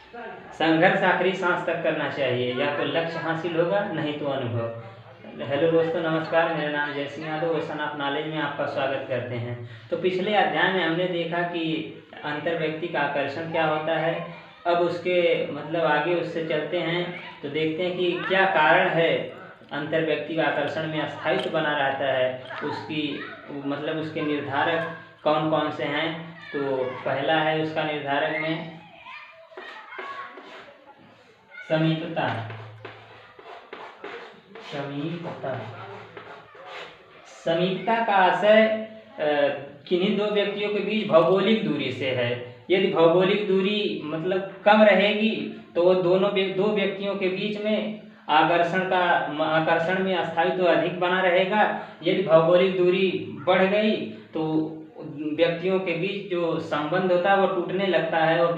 संघर्ष आखिरी सांस तक करना चाहिए, या तो लक्ष्य हासिल होगा नहीं तो अनुभव। हेलो दोस्तों, नमस्कार। मेरा नाम जय Singh Yadav, ocean of knowledge में आपका स्वागत करते हैं। तो पिछले अध्याय में हमने देखा कि अंतर व्यक्ति का आकर्षण क्या होता है। अब उसके मतलब आगे उससे चलते हैं तो देखते हैं कि क्या कारण है अंतर व्यक्ति का आकर्षण में स्थायित्व बना रहता है। उसकी मतलब उसके निर्धारक कौन कौन से हैं। तो पहला है उसका निर्धारक में समीपता। समीपता का आशय किन्हीं दो व्यक्तियों के बीच भौगोलिक दूरी से है। यदि भौगोलिक दूरी मतलब कम रहेगी तो वो दो व्यक्तियों के बीच में आकर्षण में स्थायित्व अधिक बना रहेगा। यदि भौगोलिक दूरी बढ़ गई तो व्यक्तियों के बीच जो संबंध होता है वो टूटने लगता है, वो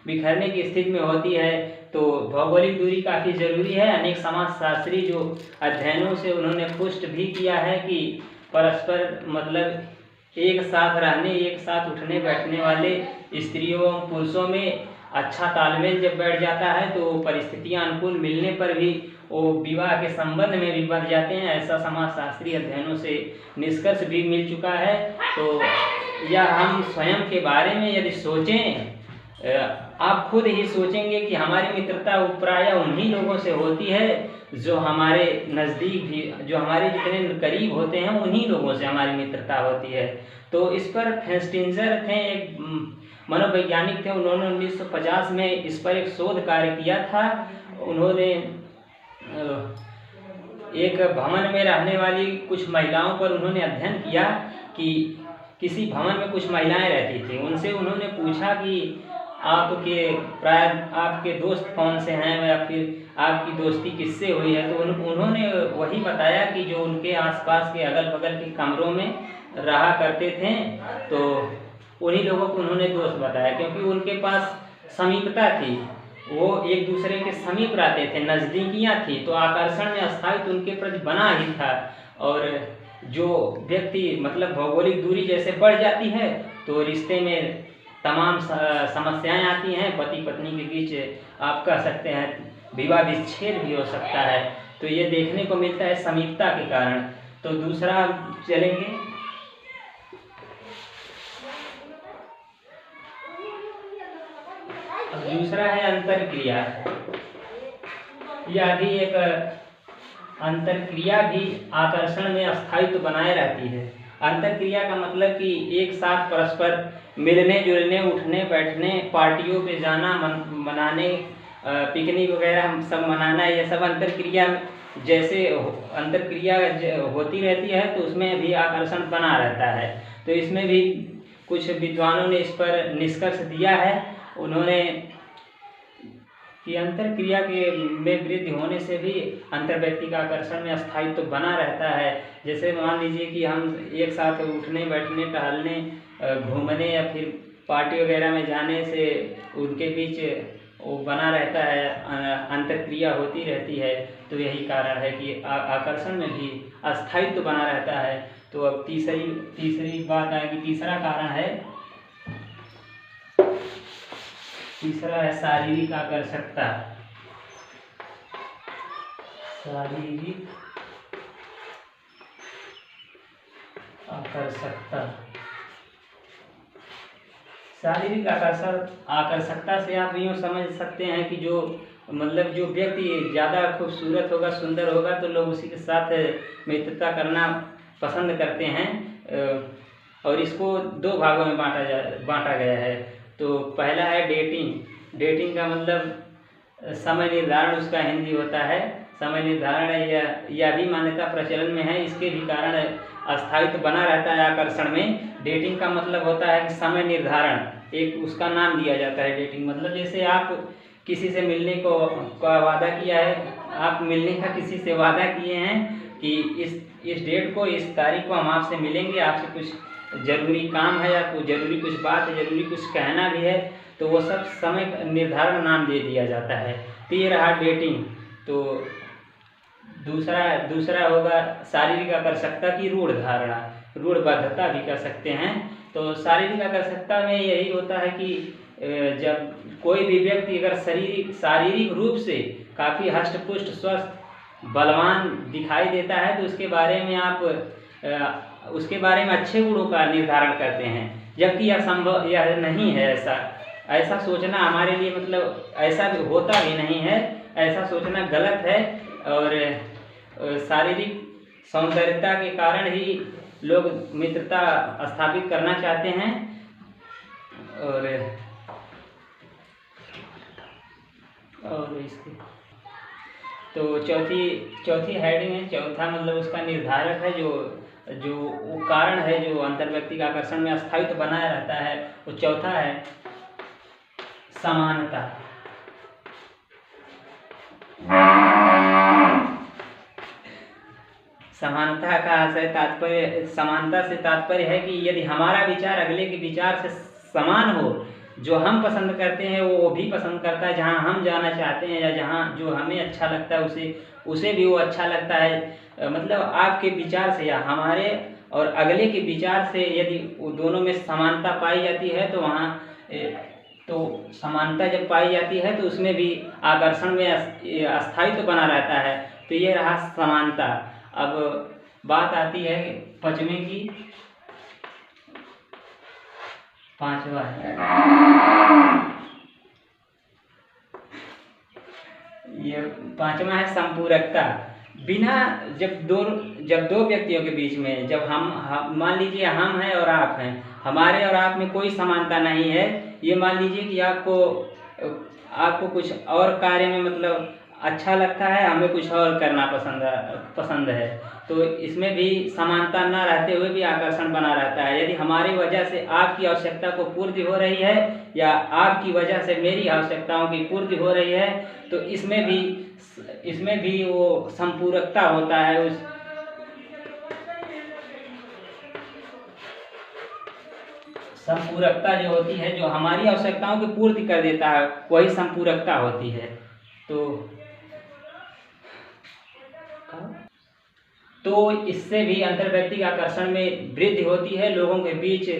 बिखरने की स्थिति में होती है। तो भौगोलिक दूरी काफ़ी ज़रूरी है। अनेक समाजशास्त्री जो अध्ययनों से उन्होंने पुष्ट भी किया है कि परस्पर मतलब एक साथ रहने, एक साथ उठने बैठने वाले स्त्रियों और पुरुषों में अच्छा तालमेल जब बैठ जाता है तो परिस्थितियां अनुकूल मिलने पर भी वो विवाह के संबंध में भी बढ़ जाते हैं। ऐसा समाजशास्त्री अध्ययनों से निष्कर्ष भी मिल चुका है। तो यह हम स्वयं के बारे में यदि सोचें, आप खुद ही सोचेंगे कि हमारी मित्रता प्रायः उन्हीं लोगों से होती है जो हमारे नज़दीक भी, जो हमारे जितने करीब होते हैं उन्हीं लोगों से हमारी मित्रता होती है। तो इस पर फेस्टिंजर थे, एक मनोवैज्ञानिक थे। उन्होंने 1950 में इस पर एक शोध कार्य किया था। उन्होंने एक भवन में रहने वाली कुछ महिलाओं पर उन्होंने अध्ययन किया कि किसी भवन में कुछ महिलाएं रहती थी। उनसे उन्होंने पूछा कि आपके दोस्त कौन से हैं या फिर आपकी दोस्ती किससे हुई है। तो उन्होंने वही बताया कि जो उनके आसपास के अगल बगल के कमरों में रहा करते थे, तो उन्हीं लोगों को उन्होंने दोस्त बताया, क्योंकि उनके पास समीपता थी, वो एक दूसरे के समीप रहते थे, नज़दीकियाँ थी। तो आकर्षण में स्थायित्व उनके प्रति बना ही था। और जो व्यक्ति मतलब भौगोलिक दूरी जैसे बढ़ जाती है तो रिश्ते में तमाम समस्याएं आती हैं। पति पत्नी के बीच आप कह सकते हैं विवाह विच्छेद भी हो सकता है। तो ये देखने को मिलता है समीपता के कारण। तो दूसरा चलेंगे, दूसरा है अंतरक्रिया। यह भी एक अंतरक्रिया भी आकर्षण में स्थायित्व बनाए रहती है। अंतरक्रिया का मतलब कि एक साथ परस्पर मिलने जुलने, उठने बैठने, पार्टियों पे जाना, मनाने, पिकनिक वगैरह सब मनाना, ये सब अंतरक्रिया जैसे अंतरक्रिया होती रहती है तो उसमें भी आकर्षण बना रहता है। तो इसमें भी कुछ विद्वानों ने इस पर निष्कर्ष दिया है। उन्होंने कि अंतरक्रिया में वृद्धि होने से भी अंतर व्यक्ति का आकर्षण में स्थायित्व तो बना रहता है। जैसे मान लीजिए कि हम एक साथ उठने बैठने, टहलने, घूमने या फिर पार्टी वगैरह में जाने से उनके बीच वो बना रहता है, अंतरक्रिया होती रहती है। तो यही कारण है कि आकर्षण में भी अस्थायित्व तो बना रहता है। तो अब तीसरी बात आएगी, तीसरा कारण है, तीसरा है शारीरिक आकर्षकता। शारीरिक आकर्षकता से आप यूँ समझ सकते हैं कि जो मतलब जो व्यक्ति ज़्यादा खूबसूरत होगा, सुंदर होगा, तो लोग उसी के साथ मित्रता करना पसंद करते हैं। और इसको दो भागों में बांटा गया है। तो पहला है डेटिंग। डेटिंग का मतलब समय निर्धारण उसका हिंदी होता है। समय निर्धारण यह भी मान्यता प्रचलन में है। इसके भी कारण अस्थायित्व बना रहता है आकर्षण में। डेटिंग का मतलब होता है कि समय निर्धारण, एक उसका नाम दिया जाता है। डेटिंग मतलब जैसे आप किसी से मिलने का वादा किया है, आप मिलने का किसी से वादा किए हैं कि इस डेट को, इस तारीख को हम आपसे मिलेंगे, आपसे कुछ जरूरी काम है या कुछ जरूरी कुछ बात है, जरूरी कुछ कहना भी है, तो वो सब समय निर्धारण नाम दे दिया जाता है। तो ये रहा डेटिंग। तो दूसरा होगा शारीरिक आकर्षकता की रूढ़ धारणा, रूढ़बद्धता भी कह सकते हैं। तो शारीरिक आकर्षकता में यही होता है कि जब कोई भी व्यक्ति अगर शारीरिक रूप से काफ़ी हष्ट पुष्ट स्वस्थ बलवान दिखाई देता है तो उसके बारे में अच्छे गुणों का निर्धारण करते हैं, जबकि यह नहीं है। ऐसा सोचना हमारे लिए मतलब ऐसा भी होता भी नहीं है, ऐसा सोचना गलत है। और शारीरिक सौंदर्यता के कारण ही लोग मित्रता स्थापित करना चाहते हैं। और इसके तो चौथी हेडिंग है, चौथा मतलब उसका निर्धारक है जो वो कारण है जो अंतर्व्यक्ति का आकर्षण में स्थायित्व बनाए रहता है। वो चौथा है समानता। समानता से तात्पर्य है कि यदि हमारा विचार अगले के विचार से समान हो, जो हम पसंद करते हैं वो भी पसंद करता है, जहाँ हम जाना चाहते हैं या जहाँ जो हमें अच्छा लगता है उसे भी वो अच्छा लगता है। मतलब आपके विचार से या हमारे और अगले के विचार से यदि वो दोनों में समानता पाई जाती है तो समानता जब पाई जाती है तो उसमें भी आकर्षण में स्थायित्व बना रहता है। तो ये रहा समानता। अब बात आती है पांचवें की। पांचवा है ये पांचवा है संपूरकता। जब दो व्यक्तियों के बीच में जब हम मान लीजिए हम हैं और आप हैं, हमारे और आप में कोई समानता नहीं है। ये मान लीजिए कि आपको कुछ और कार्य में मतलब अच्छा लगता है, हमें कुछ और करना पसंद है, तो इसमें भी समानता न रहते हुए भी आकर्षण बना रहता है। यदि हमारी वजह से आपकी आवश्यकता को पूर्ति हो रही है या आपकी वजह से मेरी आवश्यकताओं की पूर्ति हो रही है तो इसमें भी वो संपूरकता होता है। संपूरकता जो होती है, जो हमारी आवश्यकताओं की पूर्ति कर देता है, वही संपूरकता होती है। तो इससे भी अंतर्व्यक्तिक आकर्षण में वृद्धि होती है। लोगों के बीच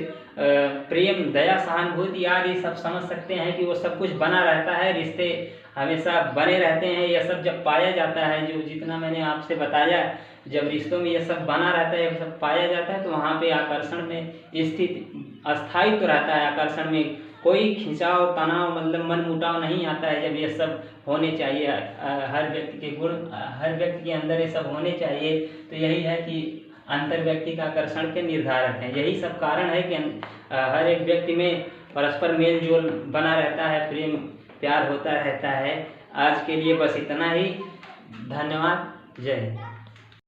प्रेम, दया, सहानुभूति आदि सब समझ सकते हैं कि वो सब कुछ बना रहता है, रिश्ते हमेशा बने रहते हैं। यह सब जब पाया जाता है, जो जितना मैंने आपसे बताया, जब रिश्तों में ये सब बना रहता है, ये सब पाया जाता है तो वहाँ पे आकर्षण में स्थायित्व रहता है। आकर्षण में कोई खिंचाव, तनाव मतलब मनमुटाव नहीं आता है। जब ये सब होने चाहिए, हर व्यक्ति के अंदर ये सब होने चाहिए। तो यही है कि अंतर्व्यक्तिक आकर्षण के निर्धारक हैं। यही सब कारण है कि हर एक व्यक्ति में परस्पर मेल जोल बना रहता है, प्रेम प्यार होता रहता है। आज के लिए बस इतना ही। धन्यवाद। जय हिंद।